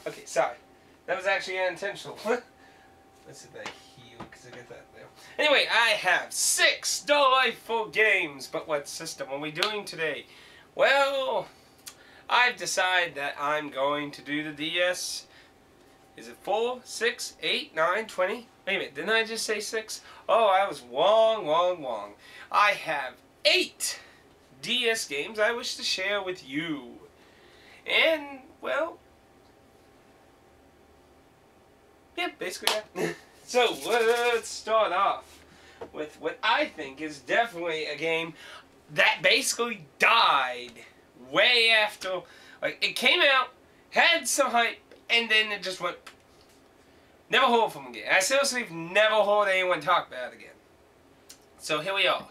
Okay, sorry. That was actually unintentional. Let's see if I heal, because I get that there. Anyway, I have 6 delightful games, but what system are we doing today? Well, I've decided that I'm going to do the DS. Is it 4, 6, 8, 9, 20? Wait a minute, didn't I just say 6? Oh, I was wrong. I have 8 DS games I wish to share with you. And, well, yeah, basically that. So, let's start off with what I think is definitely a game that basically died way after, like, it came out, had some hype, and then it just went, never heard from again. I seriously have never heard anyone talk about it again. So here we are.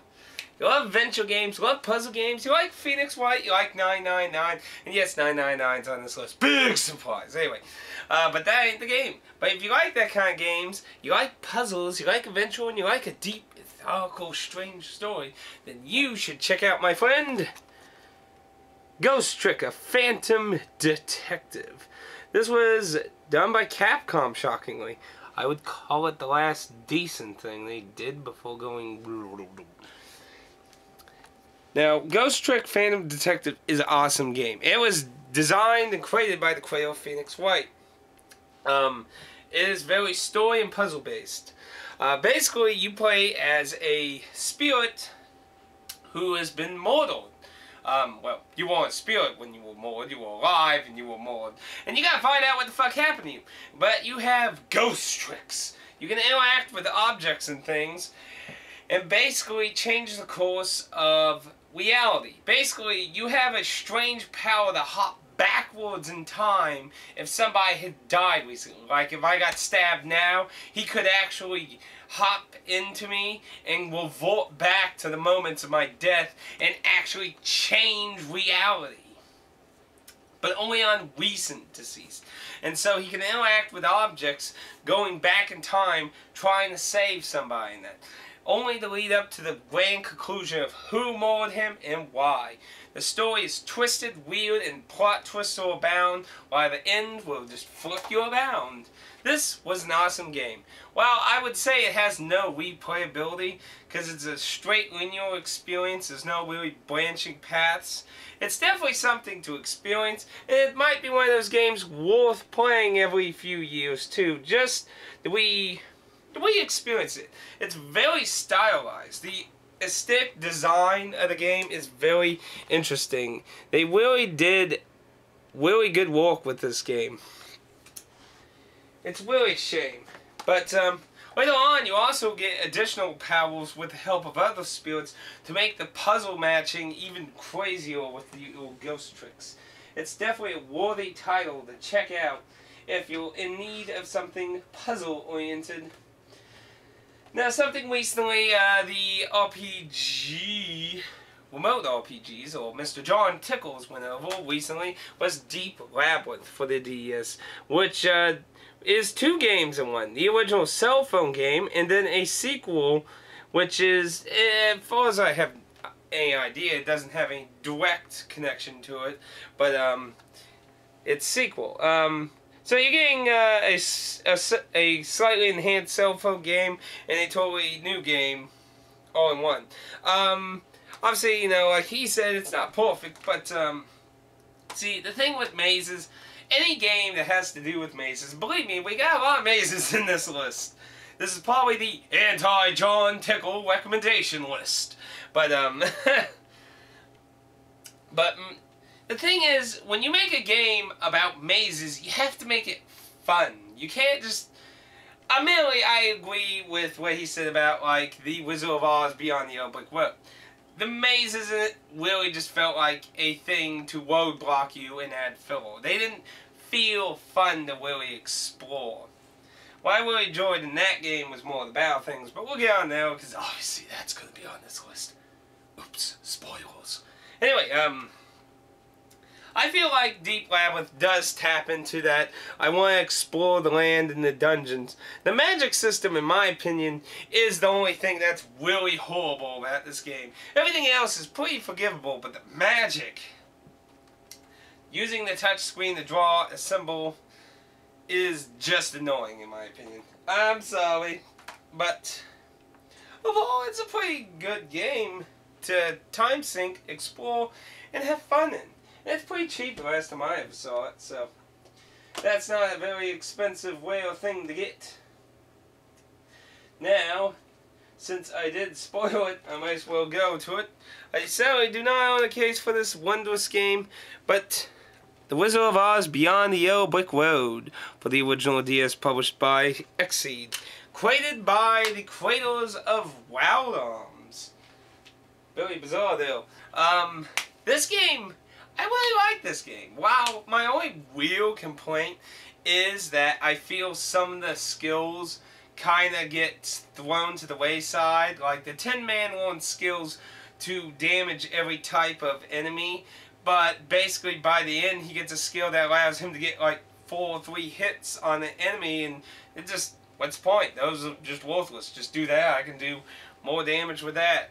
You love adventure games, you love puzzle games, you like Phoenix Wright, you like 999, and yes, 999's on this list. Big surprise. Anyway, but that ain't the game. But if you like that kind of games, you like puzzles, you like adventure, and you like a deep, etherical, strange story, then you should check out my friend Ghost Trick, a Phantom Detective. This was done by Capcom, shockingly. I would call it the last decent thing they did before going... Now, Ghost Trick Phantom Detective is an awesome game. It was designed and created by the creator Phoenix Wright. It is very story and puzzle based. Basically, you play as a spirit who has been murdered. Well, you weren't a spirit when you were murdered. You were alive and you were murdered. And you gotta find out what the fuck happened to you. But you have ghost tricks. You can interact with objects and things and basically change the course of reality. Basically, you have a strange power to hop backwards in time if somebody had died recently. Like, if I got stabbed now, he could actually hop into me and revert back to the moments of my death and actually change reality. But only on recent deceased. And so he can interact with objects going back in time trying to save somebody in that. Only to lead up to the grand conclusion of who murdered him and why. The story is twisted, weird, and plot twists will abound, while the end will just flip you around. This was an awesome game. While I would say it has no replayability, because it's a straight linear experience, there's no really branching paths, it's definitely something to experience, and it might be one of those games worth playing every few years too, just the way you experience it. It's very stylized. The aesthetic design of the game is very interesting. They really did really good work with this game. It's really a shame. But later on, you also get additional powers with the help of other spirits to make the puzzle matching even crazier with the ghost tricks. It's definitely a worthy title to check out if you're in need of something puzzle-oriented. Now, something recently, the RPG, remote RPGs, or Mr. John Tickles went over recently, was Deep Labyrinth for the DS, which is 2 games in one. The original cell phone game, and then a sequel, which is, as far as I have any idea, it doesn't have any direct connection to it, but it's sequel. So you're getting a slightly enhanced cell phone game and a totally new game all in one. Obviously, you know, like he said, it's not perfect, but see, the thing with mazes, any game that has to do with mazes, believe me, we got a lot of mazes in this list. This is probably the anti-John Tickle recommendation list. But, the thing is, when you make a game about mazes, you have to make it fun. You can't just... Admittedly, I agree with what he said about, like, the Wizard of Oz Beyond the Old Brick Road. The mazes in it really just felt like a thing to roadblock you and add filler. They didn't feel fun to really explore. What I really enjoyed in that game was more the battle things, but we'll get on there, because obviously that's going to be on this list. Oops, spoilers. Anyway, I feel like Deep Labyrinth does tap into that. I want to explore the land and the dungeons. The magic system, in my opinion, is the only thing that's really horrible about this game. Everything else is pretty forgivable, but the magic using the touch screen to draw a symbol is just annoying in my opinion. I'm sorry, but overall it's a pretty good game to time sync, explore, and have fun in. And it's pretty cheap the last time I ever saw it, so that's not a very expensive way or thing to get. Now, since I did spoil it, I might as well go to it. I sadly do not own a case for this wondrous game, but The Wizard of Oz Beyond the Yellow Brick Road for the original DS, published by Xseed, created by the creators of Wild Arms. Very bizarre though. This game, I really like this game. Wow, my only real complaint is that I feel some of the skills kind of get thrown to the wayside. Like the Tin Man wants skills to damage every type of enemy, but basically by the end he gets a skill that allows him to get like 4 or 3 hits on the enemy, and it just, what's the point? Those are just worthless. Just do that. I can do more damage with that.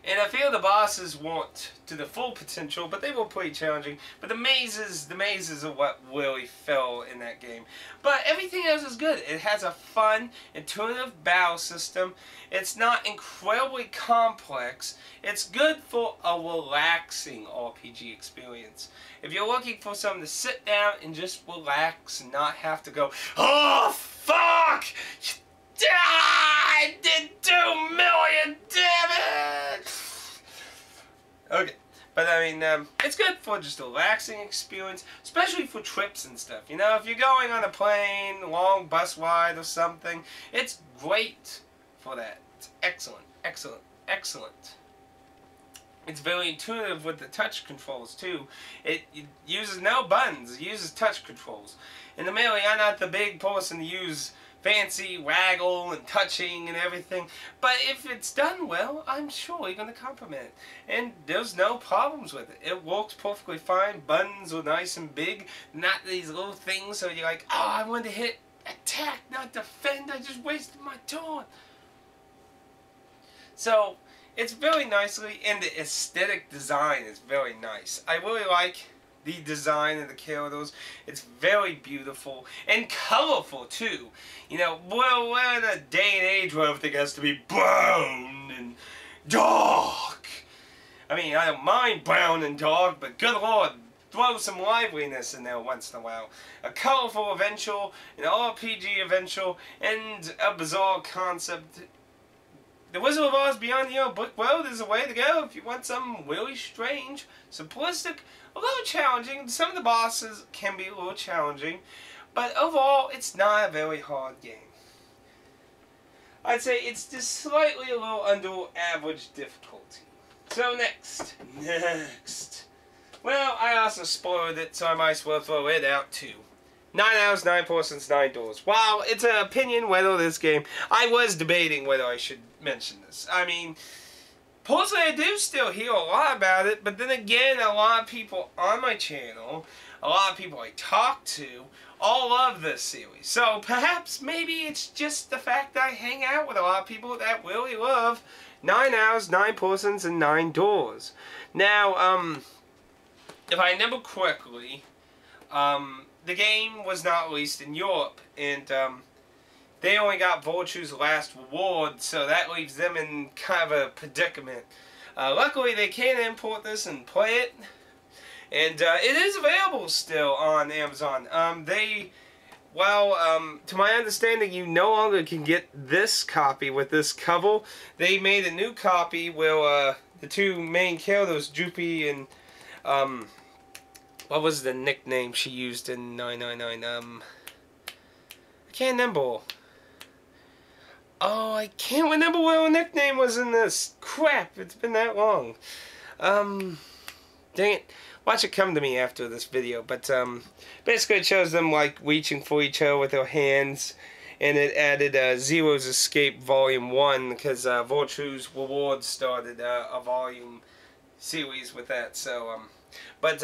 And I feel the bosses weren't to the full potential, but they were pretty challenging. But the mazes are what really fell in that game. But everything else is good. It has a fun, intuitive battle system. It's not incredibly complex. It's good for a relaxing RPG experience. If you're looking for something to sit down and just relax and not have to go, oh, fuck! I did 2 million damage! Okay, but I mean, it's good for just a relaxing experience, especially for trips and stuff. You know, if you're going on a plane, long bus ride or something, it's great for that. It's excellent, excellent, excellent. It's very intuitive with the touch controls too. It uses no buttons, it uses touch controls. And admittedly, I'm not the big person to use fancy waggle and touching and everything, but if it's done well, I'm sure you're going to compliment it. And there's no problems with it. It works perfectly fine. Buttons are nice and big, not these little things so you're like, oh, I wanted to hit attack, not defend, I just wasted my turn. So, it's very nicely, and the aesthetic design is very nice. I really like the design of the characters. It's very beautiful and colorful too. You know, we're in a day and age where everything has to be brown and dark. I mean, I don't mind brown and dark, but good lord, throw some liveliness in there once in a while. A colorful adventure, an RPG adventure, and a bizarre concept. The Wizard of Oz Beyond the Yellow Brick Road is a way to go if you want something really strange, simplistic, a little challenging. Some of the bosses can be a little challenging, but overall, it's not a very hard game. I'd say it's just slightly a little under average difficulty. So next. Well, I also spoiled it, so I might as well throw it out too. 9 hours, 9 persons, 9 doors. Wow, it's an opinion whether this game... I was debating whether I should mention this. I mean, personally I do still hear a lot about it, but then again, a lot of people on my channel, a lot of people I talk to, all love this series. So perhaps, maybe it's just the fact that I hang out with a lot of people that really love 9 hours, 9 persons, and 9 doors. Now, if I remember correctly, the game was not released in Europe, and they only got Virtue's Last Reward, so that leaves them in kind of a predicament. Luckily, they can import this and play it, and it is available still on Amazon. To my understanding, you no longer can get this copy with this cover. They made a new copy where the 2 main characters, Droopy and what was the nickname she used in 999? I can't remember. Oh, I can't remember what her nickname was in this. Crap, it's been that long. Dang it. Watch it come to me after this video. But, basically it shows them, like, reaching for each other with their hands. And it added Zero's Escape Volume 1, because Virtue's Reward started a volume series with that, so, but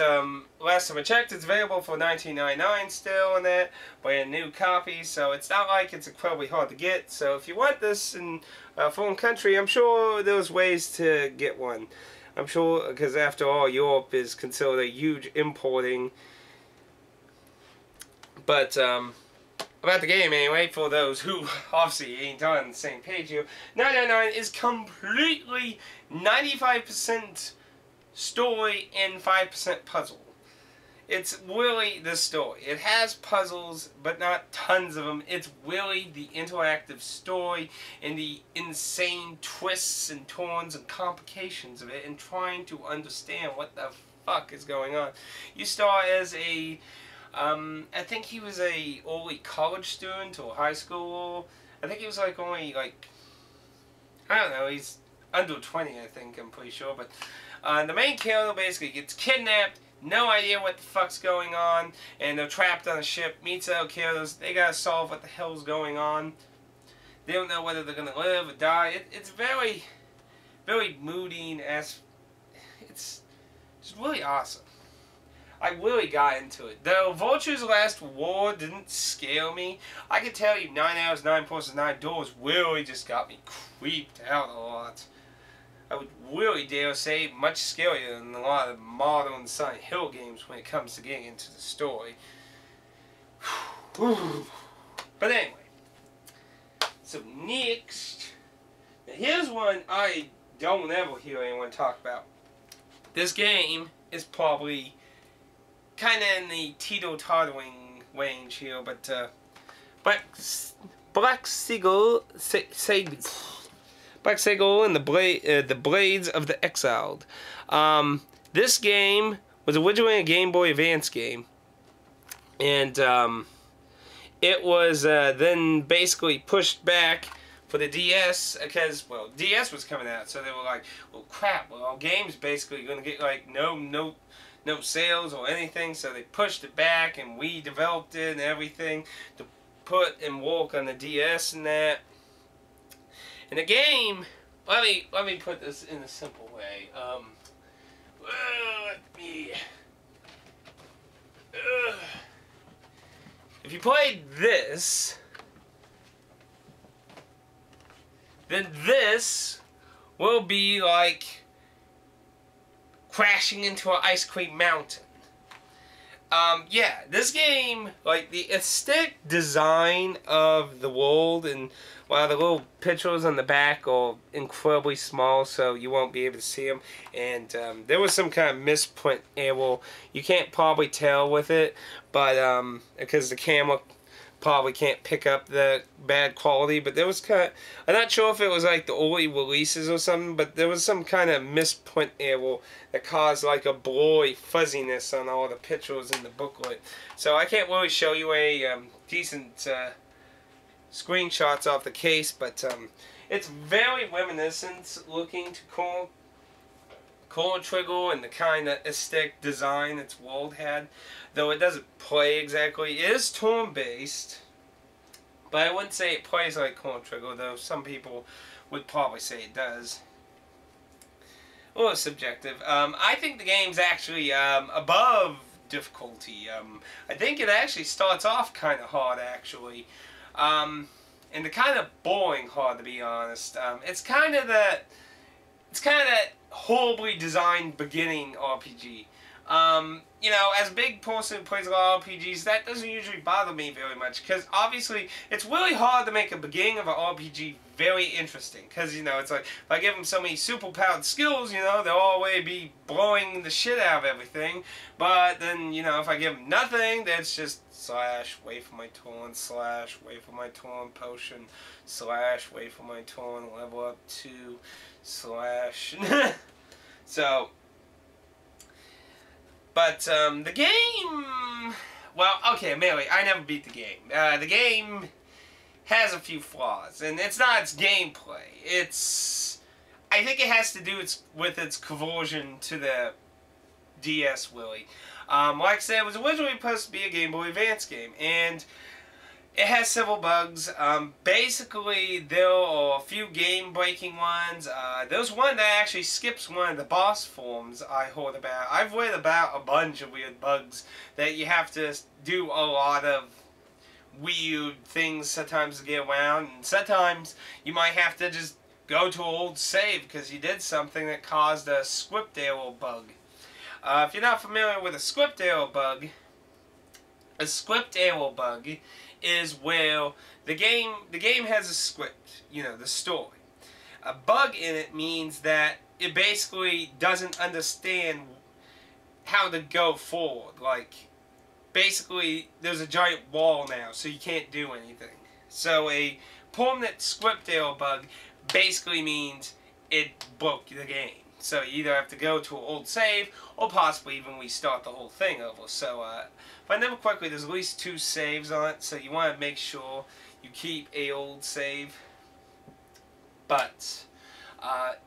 last time I checked, it's available for $19.99 still in that brand new copy, so it's not like it's incredibly hard to get. So if you want this in a foreign country, I'm sure there's ways to get one. I'm sure, because after all, Europe is considered a huge importing. But, about the game anyway, for those who obviously ain't on the same page here, 999 is completely 95% story and 5% puzzle. It's really the story. It has puzzles, but not tons of them. It's really the interactive story and the insane twists and turns and complications of it, and trying to understand what the fuck is going on. You start as a, I think he was a early college student or high school. I think he was like only like, I don't know, he's under 20, I think, I'm pretty sure. But the main character basically gets kidnapped. No idea what the fuck's going on, and they're trapped on a ship, meets other characters, they gotta solve what the hell's going on. They don't know whether they're gonna live or die. It's very, very moody, and it's really awesome. I really got into it. The Vulture's Last War didn't scare me. I can tell you 9 Hours, 9 Forces, 9 Doors really just got me creeped out a lot. I would really dare say much scarier than a lot of modern Silent Hill games when it comes to getting into the story. But anyway, so next, now here's one I don't ever hear anyone talk about. This game is probably kind of in the teeter-tottering range here, but Black Seagull Black Seagull and the Blades of the Exiled. This game was originally a Game Boy Advance game, and it was then basically pushed back for the DS because, well, DS was coming out, so they were like, well, crap, well, our game's basically going to get like no sales or anything, so they pushed it back, and we developed it and everything to put and work on the DS and that. And the game, let me put this in a simple way. If you played this, then this will be like crashing into an ice cream mountain. Yeah, this game, like the aesthetic design of the world, and while the little pictures on the back are incredibly small, so you won't be able to see them, and there was some kind of misprint error. You can't probably tell with it, but because the camera probably can't pick up the bad quality, but there was kind of, I'm not sure if it was like the early releases or something, but there was some kind of misprint error that caused like a blurry fuzziness on all the pictures in the booklet. So I can't really show you a decent screenshots off the case, but it's very reminiscent looking to Chrono Trigger and the kind of aesthetic design its world had, though it doesn't play exactly. It is turn-based, but I wouldn't say it plays like Chrono Trigger, though some people would probably say it does. A little subjective. I think the game's actually above difficulty. I think it actually starts off kind of hard, actually. And the kind of boring hard, to be honest. It's kind of that horribly designed beginning RPG. You know, as a big person who plays a lot of RPGs, that doesn't usually bother me very much, because obviously it's really hard to make a beginning of an RPG very interesting, because, you know, it's like, if I give them so many super powered skills, you know, they'll always be blowing the shit out of everything, but then, you know, if I give them nothing, that's just slash, wait for my turn, slash, wait for my turn, potion, slash, wait for my turn, level up 2, slash. So, but the game, well, okay, Mary, I never beat the game. The game has a few flaws, and it's not its gameplay. I think it has to do with its conversion to the DS, really. Like I said, it was originally supposed to be a Game Boy Advance game, and it has several bugs. Basically, there are a few game-breaking ones. There's one that actually skips one of the boss forms I heard about. I've read about a bunch of weird bugs that you have to do a lot of weird things sometimes to get around, and sometimes you might have to just go to an old save because you did something that caused a script error bug. If you're not familiar with a script error bug is where the game has a script, you know, the story. A bug in it means that it basically doesn't understand how to go forward. Like, basically, there's a giant wall now, so you can't do anything. So a permanent script error bug basically means it broke the game. So you either have to go to an old save, or possibly even restart the whole thing over. So, if I remember correctly, there's at least 2 saves on it, so you want to make sure you keep a old save. But,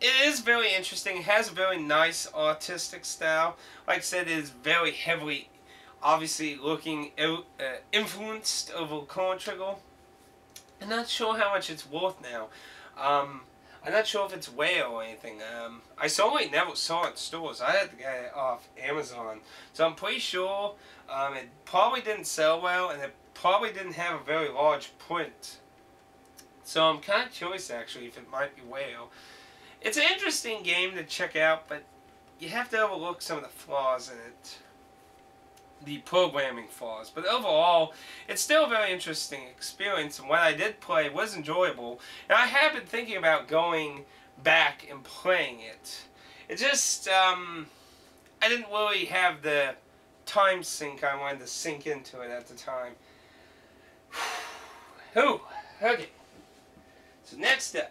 it is very interesting. It has a very nice artistic style. Like I said, it is very heavily, obviously, influenced over Chrono Trigger. I'm not sure how much it's worth now. I'm not sure if it's rare or anything. I certainly never saw it in stores. I had to get it off Amazon. So I'm pretty sure it probably didn't sell well, and it probably didn't have a very large print. So I'm kind of curious, actually, if it might be rare. It's an interesting game to check out, but you have to overlook some of the flaws in it. The programming flaws. But overall, it's still a very interesting experience, and what I did play was enjoyable. And I have been thinking about going back and playing it. It just, I didn't really have the time sink I wanted to sink into it at the time. Whew. Okay. So next up.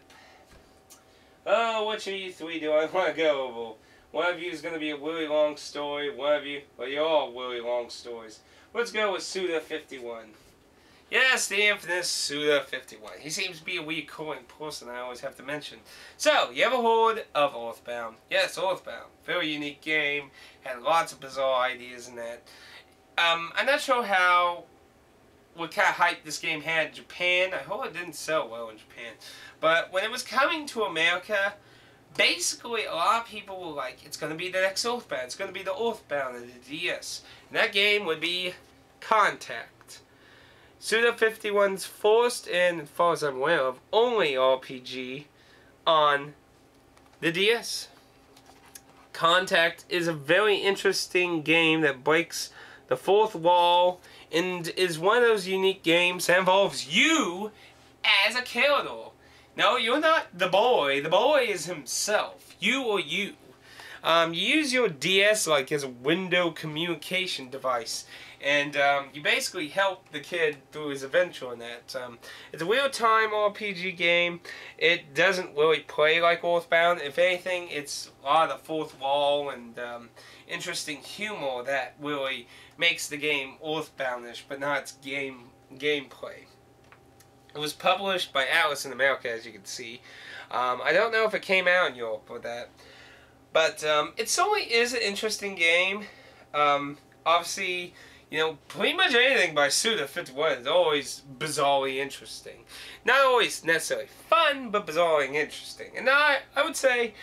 Oh, which of you 3 do I want to go over? One of you is going to be a really long story. One of you, well, you're all really long stories. Let's go with Suda51. Yes, the infamous Suda51. He seems to be a recurring person I always have to mention. So, you ever heard of Earthbound? Yes, Earthbound. Very unique game. Had lots of bizarre ideas in that. I'm not sure what kind of hype this game had in Japan. I hope it didn't sell well in Japan. But when it was coming to America, basically, a lot of people were like, it's going to be the next Earthbound. It's going to be the Earthbound of the DS. And that game would be Contact. Suda51's first and, as far as I'm aware of, only RPG on the DS. Contact is a very interesting game that breaks the fourth wall and is one of those unique games that involves you as a character. No, you're not the boy. The boy is himself. You or you. You use your DS like as a window communication device. And you basically help the kid through his adventure in that. It's a real-time RPG game. It doesn't really play like Earthbound. If anything, it's a lot of the fourth wall and interesting humor that really makes the game Earthboundish, but not its gameplay. It was published by Atlas in America, as you can see. I don't know if it came out in Europe or that. But it certainly is an interesting game. Obviously, you know, pretty much anything by Suda51 is always bizarrely interesting. Not always necessarily fun, but bizarrely interesting. And I would say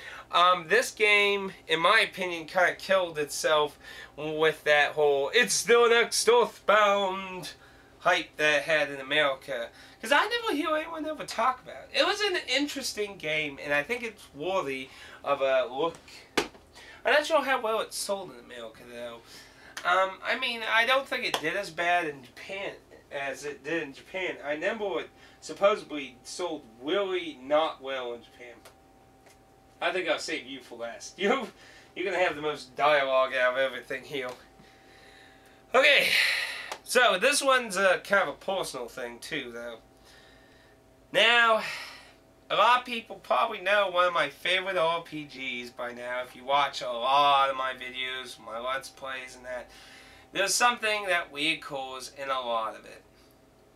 this game, in my opinion, kind of killed itself with that whole, it's the next Earthbound hype that it had in America. Because I never hear anyone ever talk about it. It was an interesting game, and I think it's worthy of a look. I'm not sure how well it sold in America, though. I mean, I don't think it did as bad in Japan as it did in Japan. I remember it supposedly sold really not well in Japan. I think I'll save you for last. You're going to have the most dialogue out of everything here. Okay, so this one's kind of a personal thing, too, though. Now, a lot of people probably know one of my favorite RPGs by now if you watch a lot of my videos, my Let's Plays and that. There's something that reoccurs in a lot of it.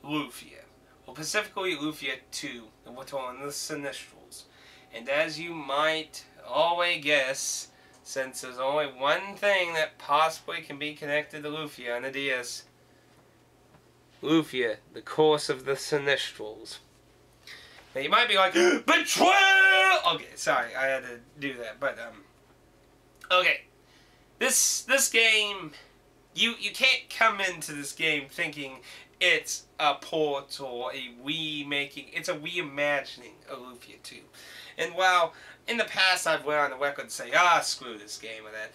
Lufia. Well, specifically Lufia 2, the Return of the Sinistrals. And as you might always guess, since there's only one thing that possibly can be connected to Lufia on the DS, Lufia, the Curse of the Sinistrals. Now you might be like, betrayal! Okay, sorry, I had to do that, but okay. This game, you can't come into this game thinking it's a port or a remaking. It's a reimagining of Lufia 2. And while in the past I've went on the record to say, screw this game or that,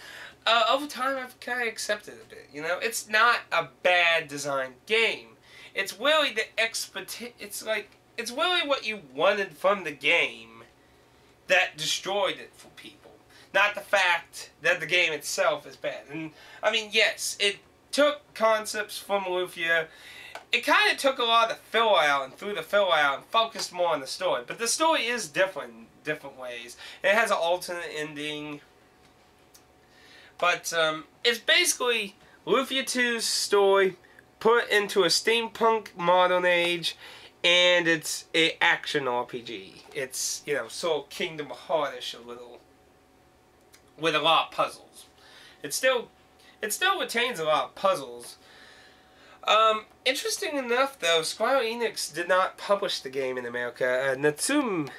over time I've kind of accepted it a bit. You know, it's not a bad designed game. It's really the expertise. It's really what you wanted from the game that destroyed it for people. Not the fact that the game itself is bad. And I mean, yes, it took concepts from Lufia. It kind of took a lot of the fill out and threw the fill out and focused more on the story. But the story is different in different ways. It has an alternate ending. But it's basically Lufia 2's story put into a steampunk modern age. And it's an action RPG. It's, you know, sort of Kingdom Hearts-ish a little. With a lot of puzzles. It still retains a lot of puzzles. Interesting enough, though, Square Enix did not publish the game in America. Natsumi,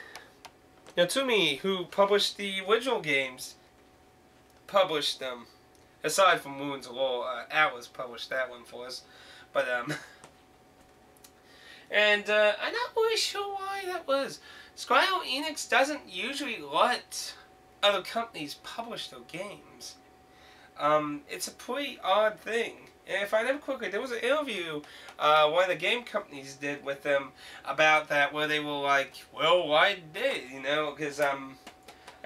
who published the original games, published them. Aside from Wounds of Law, Atlas published that one for us. But, and I'm not really sure why that was. Square Enix doesn't usually let other companies publish their games. It's a pretty odd thing. And if I remember quickly, there was an interview one of the game companies did with them about that, where they were like, well, why did, you know, because I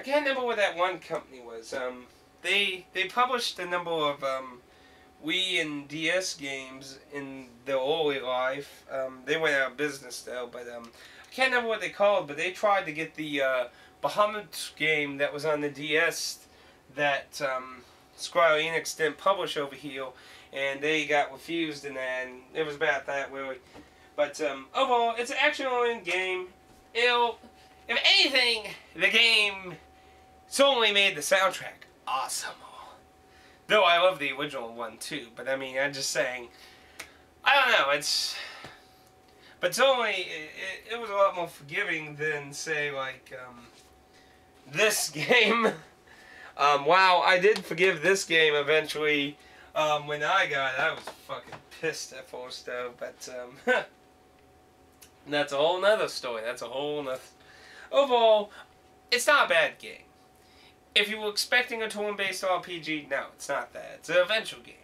can't remember what that one company was. They published a number of Wii and DS games in their early life. They went out of business though, but I can't remember what they called, but they tried to get the Bahamut game that was on the DS that Square Enix didn't publish over here, and they got refused, and then it was about that really. But overall, it's an action-oriented game. If anything, the game certainly made the soundtrack awesome. Though I love the original one too, but I mean, I'm just saying, I don't know, but certainly it was a lot more forgiving than, say, like, this game. Wow, I did forgive this game eventually. When I got it, I was fucking pissed at first though, but, that's a whole nother story. That's a whole nother... Overall, it's not a bad game. If you were expecting a turn-based RPG, no, it's not that. It's an adventure game.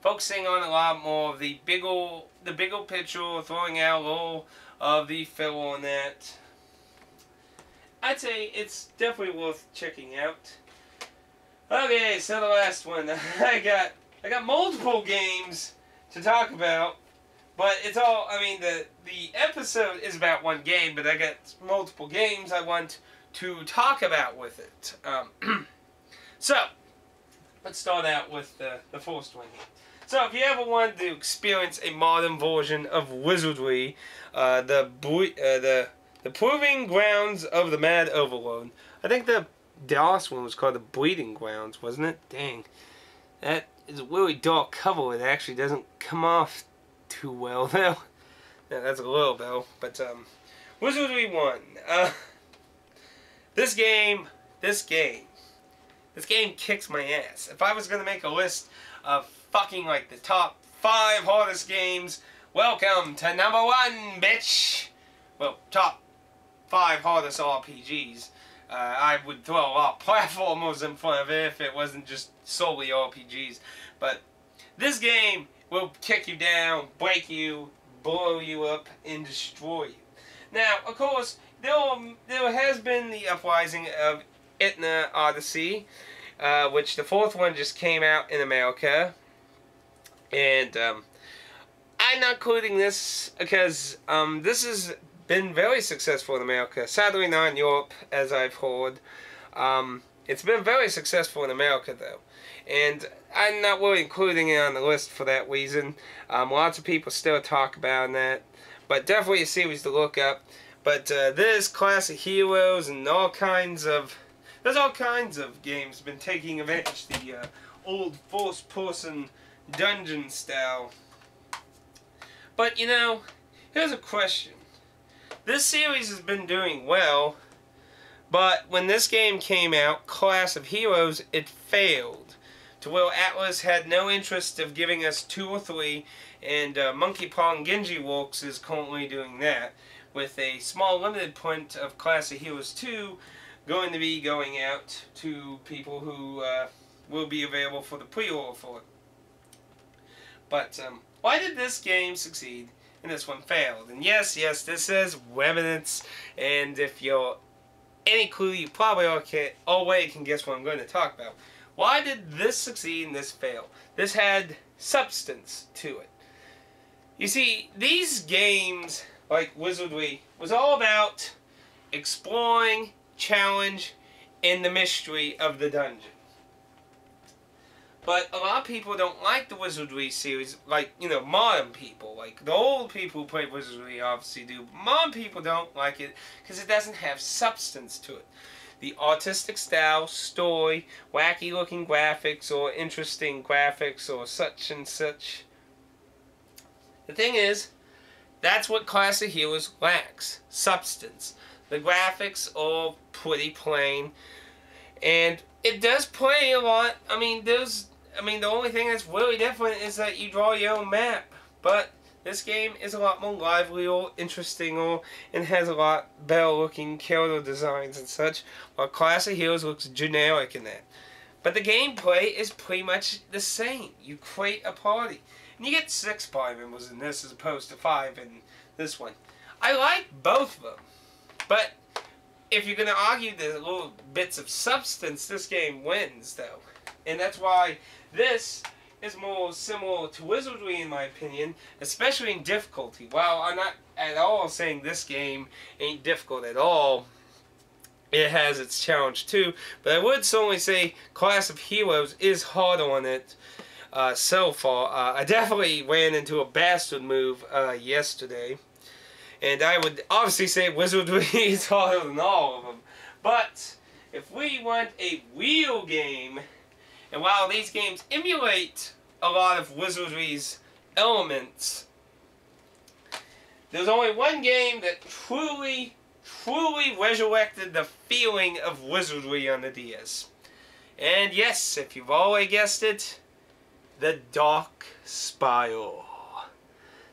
Focusing on a lot more of the bigger picture, throwing out a little of the filler on that. I'd say it's definitely worth checking out. Okay, so the last one. I got multiple games to talk about, but it's all, I mean, the episode is about one game, but I got multiple games I want to talk about with it. So, let's start out with the first one here. So, if you ever wanted to experience a modern version of Wizardry, the Proving Grounds of the Mad Overlord. I think the last one was called the Bleeding Grounds, wasn't it? Dang. That is a really dark cover. It actually doesn't come off too well, though. Yeah, that's a little, though. But, Wizardry 1. This game kicks my ass. If I was going to make a list of fucking, like, the top 5 hardest games, welcome to number 1, bitch! Well, top 5 hardest RPGs. I would throw a lot of platformers in front of it if it wasn't just solely RPGs. But this game will kick you down, break you, blow you up, and destroy you. Now, of course, there has been the uprising of Eterna Odyssey, which the 4th one just came out in America. And I'm not including this because this has been very successful in America. Sadly not in Europe, as I've heard. It's been very successful in America, though. And I'm not really including it on the list for that reason. Lots of people still talk about that. But definitely a series to look up. But this Classic Heroes and all kinds of... There's all kinds of games been taking advantage of the old first-person dungeon style. But, you know, here's a question. This series has been doing well, but when this game came out, Class of Heroes, it failed. To where Atlas had no interest of giving us 2 or 3, and Monkey Paw and Genji Works is currently doing that, with a small limited print of Classic Heroes 2 going to be going out to people who will be available for the pre-order for it. But why did this game succeed and this one failed? And yes, this is Remnants, and if you're any clue, you probably already can guess what I'm going to talk about. Why did this succeed and this fail? This had substance to it. You see, these games, like Wizardry, was all about exploring, challenge, and the mystery of the dungeon. But a lot of people don't like the Wizardry series, like, you know, modern people. Like, the old people who play Wizardry obviously do. But modern people don't like it because it doesn't have substance to it. The artistic style, story, wacky looking graphics, or interesting graphics, or such and such. The thing is, that's what Classic Heroes lacks. Substance. The graphics are pretty plain. And it does play a lot. I mean, the only thing that's really different is that you draw your own map. But this game is a lot more lively or interesting, and has a lot better looking character designs and such, while Classic Heroes looks generic in that. But the gameplay is pretty much the same. You create a party. And you get 6 party members in this as opposed to 5 in this one. I like both of them. But if you're going to argue the little bits of substance, this game wins, though. And that's why this is more similar to Wizardry, in my opinion, especially in difficulty. While I'm not at all saying this game ain't difficult at all, it has its challenge too. But I would certainly say Classic Heroes is hard on it so far. I definitely ran into a bastard move yesterday. And I would obviously say Wizardry is harder than all of them. But if we want a real game, and while these games emulate a lot of Wizardry's elements, there's only one game that truly resurrected the feeling of Wizardry on the DS. And yes, if you've already guessed it, the Dark Spiral.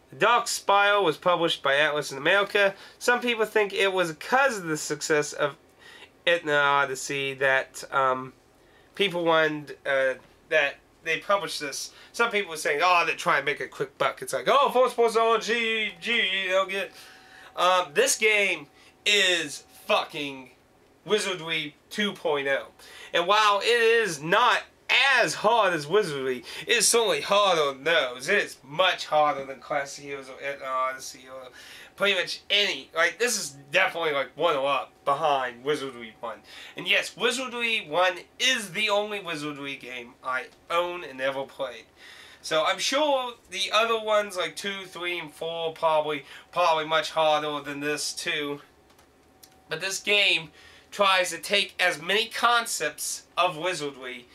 The Dark Spiral was published by Atlas in America. Some people think it was because of the success of Eterna Odyssey that people wanted that they published this. Some people were saying, oh, they're trying to make a quick buck. It's like, oh, 4 Sports OG, you don't get. This game is fucking Wizardry 2.0. And while it is not as hard as Wizardry, it's certainly harder than those. It's much harder than Classic Heroes or Eterna Odyssey or pretty much any. Like, this is definitely like one up behind Wizardry 1. And yes, Wizardry 1 is the only Wizardry game I own and ever played. So I'm sure the other ones like 2, 3, and 4 probably much harder than this too. But this game tries to take as many concepts of Wizardry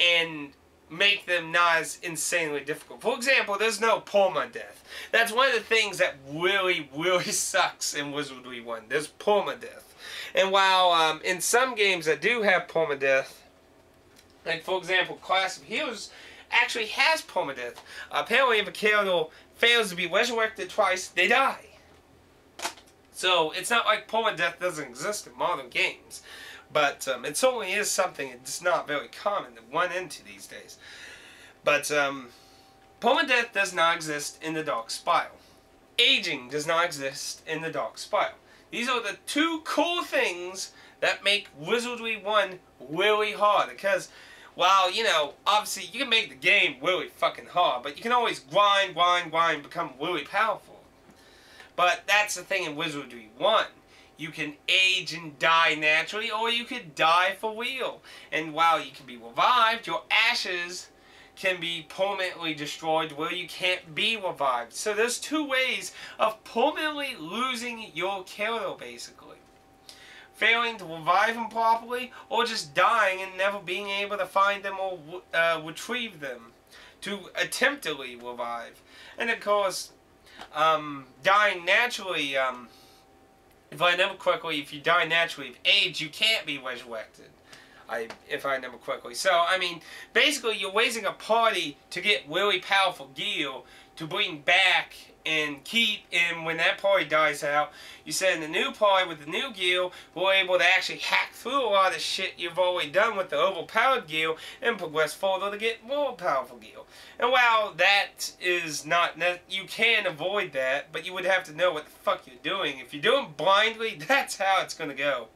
and make them not as insanely difficult. For example, there's no permadeath. That's one of the things that really sucks in Wizardry 1. There's permadeath. And while in some games that do have permadeath, like for example, Classic Heroes actually has permadeath. Apparently if a character fails to be resurrected twice, they die. So it's not like permadeath doesn't exist in modern games. But it certainly is something it's not very common to run into these days. But permadeath does not exist in the Dark Spiral. Aging does not exist in the Dark Spiral. These are the 2 core things that make Wizardry 1 really hard. Because while, you know, obviously you can make the game really fucking hard, but you can always grind, become really powerful. But that's the thing in Wizardry 1. You can age and die naturally, or you could die for real. And while you can be revived, your ashes can be permanently destroyed where you can't be revived. So there's 2 ways of permanently losing your character, basically. Failing to revive them properly, or just dying and never being able to find them or retrieve them to attempt to revive. And of course, dying naturally, if I remember correctly, if you die naturally of age, you can't be resurrected. If I remember correctly. So, I mean, basically, you're raising a party to get really powerful gear to bring back and keep, and when that party dies out, you send a new party with the new guild who are able to actually hack through a lot of shit you've already done with the overpowered guild and progress further to get more powerful guild. And while that is not, you can avoid that, but you would have to know what the fuck you're doing. If you're doing blindly, that's how it's going to go.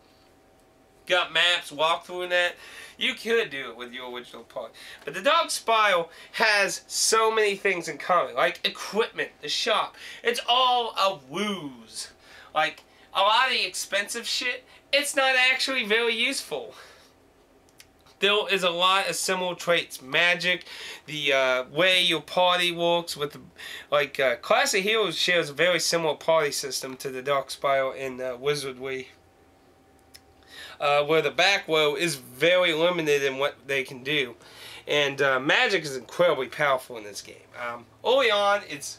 Got maps, walk through and that. You could do it with your original party. But the Dark Spiral has so many things in common. Like equipment, the shop. It's all a ruse. Like, a lot of the expensive shit, it's not actually very useful. There is a lot of similar traits. Magic, the way your party works with, like, Clash of Heroes shares a very similar party system to the Dark Spiral in Wizardry. Where the back row is very limited in what they can do. And magic is incredibly powerful in this game. Early on, it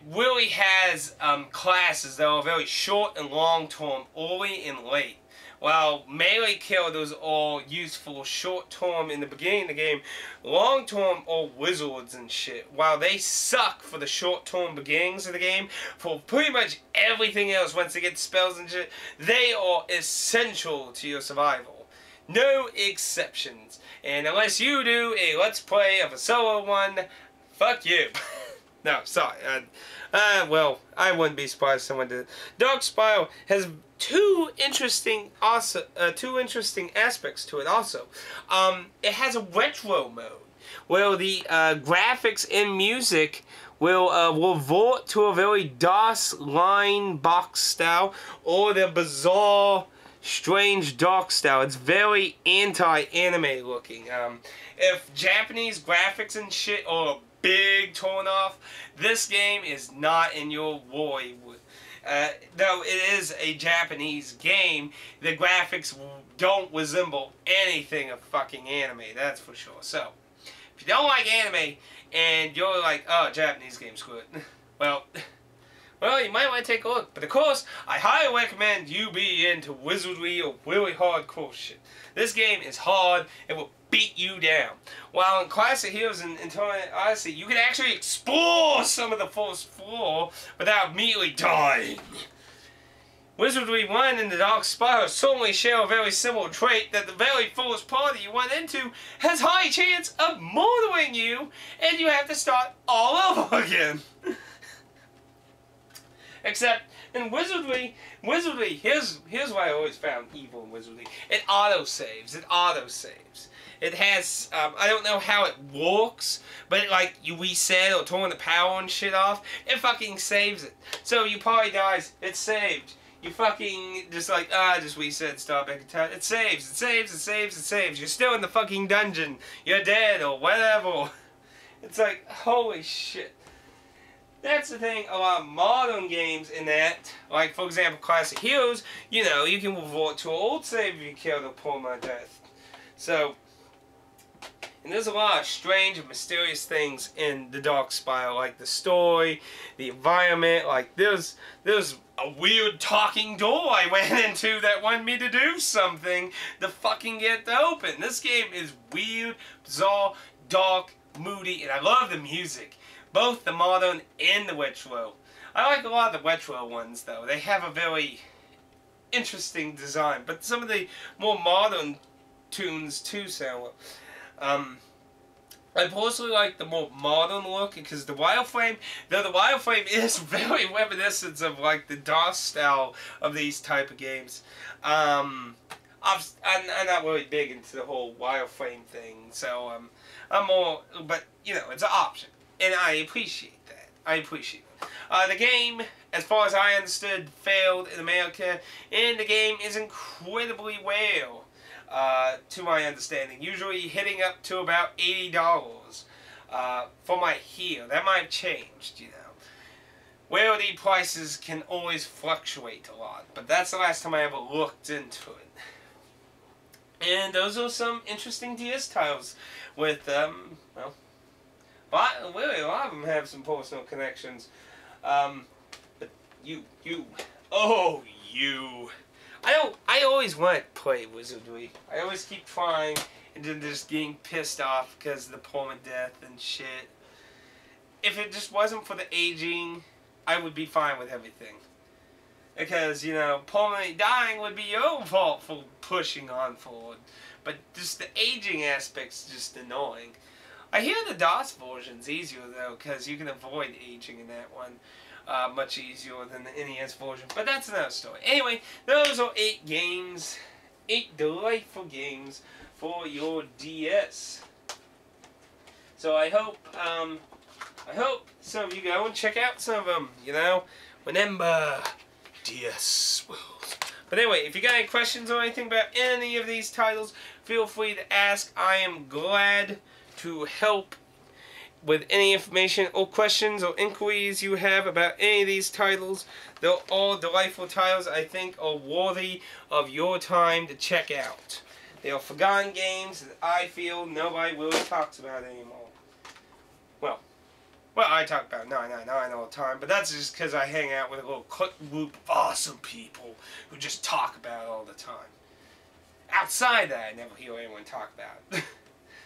really has classes that are very short and long term, early and late. While melee killers are useful short term in the beginning of the game, long term are wizards and shit. While they suck for the short term beginnings of the game, for pretty much everything else once they get spells and shit, they are essential to your survival. No exceptions. And unless you do a Let's Play of a solo one, fuck you. No, sorry. Well, I wouldn't be surprised if someone did. Dark Spiral has two interesting aspects to it also. It has a retro mode where the graphics and music will revert to a very DOS line box style or the bizarre, strange dark style. It's very anti-anime looking. If Japanese graphics and shit are a big turn off, this game is not in your world. Though it is a Japanese game, the graphics don't resemble anything of fucking anime, that's for sure. So, if you don't like anime, and you're like, oh, Japanese game's good, well, you might want to take a look. But of course, I highly recommend you be into wizardry or really hardcore shit. This game is hard, it will beat you down. While in Clash of Heroes and Tournament Odyssey, you can actually explore some of the first floor without immediately dying. Wizardry 1 and the Dark Spiral certainly share a very similar trait that the very first party you went into has high chance of murdering you, and you have to start all over again. Except in Wizardry, here's what I always found evil in Wizardry. It auto-saves. It has, I don't know how it works, but like, you reset or turn the power and shit off, it fucking saves it. So your party dies, it's saved. You fucking just like, just reset, start back in time. It saves. You're still in the fucking dungeon. You're dead or whatever. It's like, holy shit. That's the thing, a lot of modern games in that, like for example Clash of Heroes, you know, you can revert to an old save if you kill the permadeath. So, and there's a lot of strange and mysterious things in the Dark Spiral, like the story, the environment, like there's a weird talking door I went into that wanted me to do something to fucking get to open. This game is weird, bizarre, dark, moody, and I love the music. Both the modern and the retro. I like a lot of the retro ones though. They have a very interesting design, but some of the more modern tunes too sound well. I personally like the more modern look because the wireframe, though the wireframe is very reminiscent of like the DOS style of these type of games. I'm not really big into the whole wireframe thing, so I'm more, but you know, it's an option. And I appreciate that. The game, as far as I understood, failed in America, and the game is incredibly well, to my understanding. Usually hitting up to about $80 for my here. That might have changed, you know. Rarity prices can always fluctuate a lot, but that's the last time I ever looked into it. And those are some interesting DS titles with, well, really, a lot of them have some personal connections. But you. I always want to play Wizardry. I always keep trying and then just getting pissed off because of the permadeath and shit. if it just wasn't for the aging, I would be fine with everything. Because, you know, permanently dying would be your own fault for pushing on forward. But just the aging aspect's just annoying. I hear the DOS version's easier, though, because you can avoid aging in that one. Much easier than the NES version. But that's another story. Anyway, those are 8 games. 8 delightful games for your DS. So I hope some of you go and check out some of them, you know. Remember, DS rules. But anyway, if you got any questions or anything about any of these titles, feel free to ask. I am glad to help with any information or questions or inquiries you have about any of these titles. They're all delightful titles I think are worthy of your time to check out. They are forgotten games that I feel nobody really talks about anymore. Well, I talk about 999 all the time, but that's just because I hang out with a little group of awesome people who just talk about it all the time. Outside that, I never hear anyone talk about it.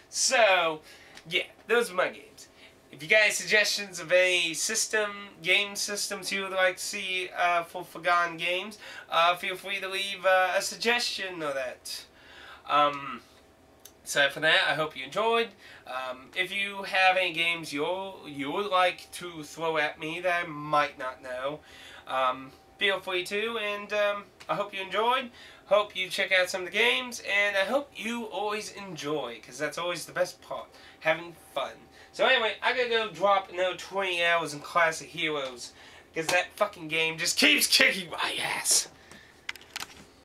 So, yeah, those are my games. If you got any suggestions of any game systems you would like to see for forgotten games, feel free to leave a suggestion of that. So for that, I hope you enjoyed. If you have any games you would like to throw at me that I might not know, feel free to, and I hope you enjoyed. Hope you check out some of the games, and I hope you always enjoy, because that's always the best part, having fun. So anyway, I gotta go drop another 20 hours in Classic Heroes, because that fucking game just keeps kicking my ass.